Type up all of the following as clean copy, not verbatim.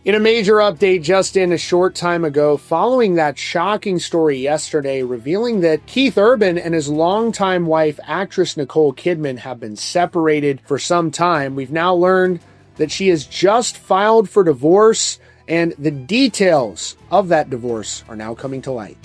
In a major update just in a short time ago, following that shocking story yesterday revealing that Keith Urban and his longtime wife, actress Nicole Kidman, have been separated for some time, we've now learned that she has just filed for divorce, and the details of that divorce are now coming to light.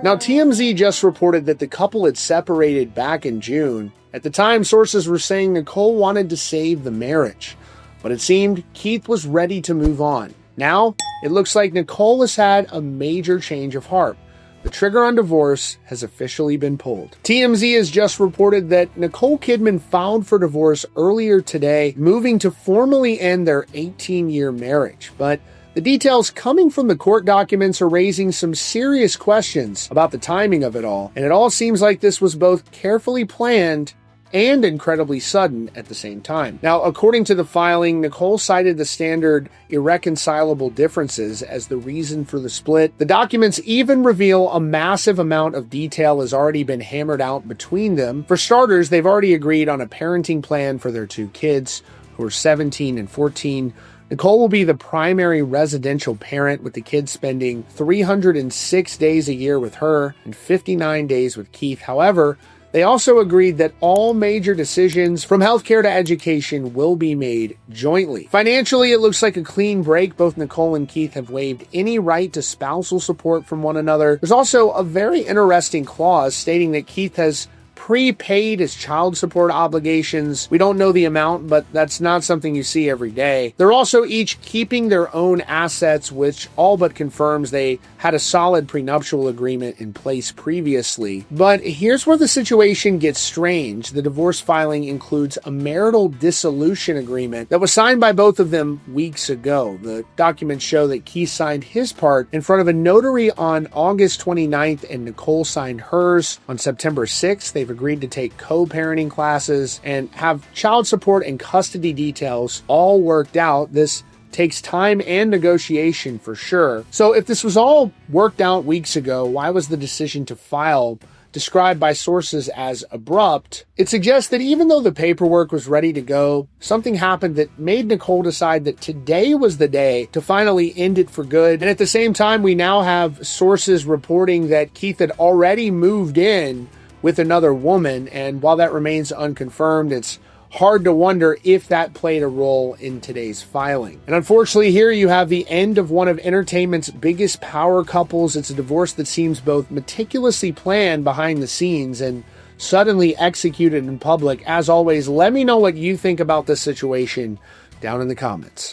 Now, TMZ just reported that the couple had separated back in June. At the time, sources were saying Nicole wanted to save the marriage, but it seemed Keith was ready to move on. Now, it looks like Nicole has had a major change of heart. The trigger on divorce has officially been pulled. TMZ has just reported that Nicole Kidman filed for divorce earlier today, moving to formally end their 18-year marriage. But the details coming from the court documents are raising some serious questions about the timing of it all, and it all seems like this was both carefully planned and incredibly sudden at the same time. Now, according to the filing, Nicole cited the standard irreconcilable differences as the reason for the split. The documents even reveal a massive amount of detail has already been hammered out between them. For starters, they've already agreed on a parenting plan for their two kids, who are 17 and 14. Nicole will be the primary residential parent, with the kids spending 306 days a year with her and 59 days with Keith. However, they also agreed that all major decisions, from healthcare to education, will be made jointly. Financially, it looks like a clean break. Both Nicole and Keith have waived any right to spousal support from one another. There's also a very interesting clause stating that Keith has prepaid his child support obligations. We don't know the amount, but that's not something you see every day. They're also each keeping their own assets, which all but confirms they had a solid prenuptial agreement in place previously. But here's where the situation gets strange. The divorce filing includes a marital dissolution agreement that was signed by both of them weeks ago. The documents show that Keith signed his part in front of a notary on August 29th, and Nicole signed hers on September 6th. They've agreed to take co-parenting classes and have child support and custody details all worked out. This takes time and negotiation for sure. So if this was all worked out weeks ago, why was the decision to file described by sources as abrupt? It suggests that even though the paperwork was ready to go, something happened that made Nicole decide that today was the day to finally end it for good. And at the same time, we now have sources reporting that Keith had already moved in with another woman, and while that remains unconfirmed, it's hard to wonder if that played a role in today's filing. And unfortunately, here you have the end of one of entertainment's biggest power couples. It's a divorce that seems both meticulously planned behind the scenes and suddenly executed in public. As always, let me know what you think about this situation down in the comments.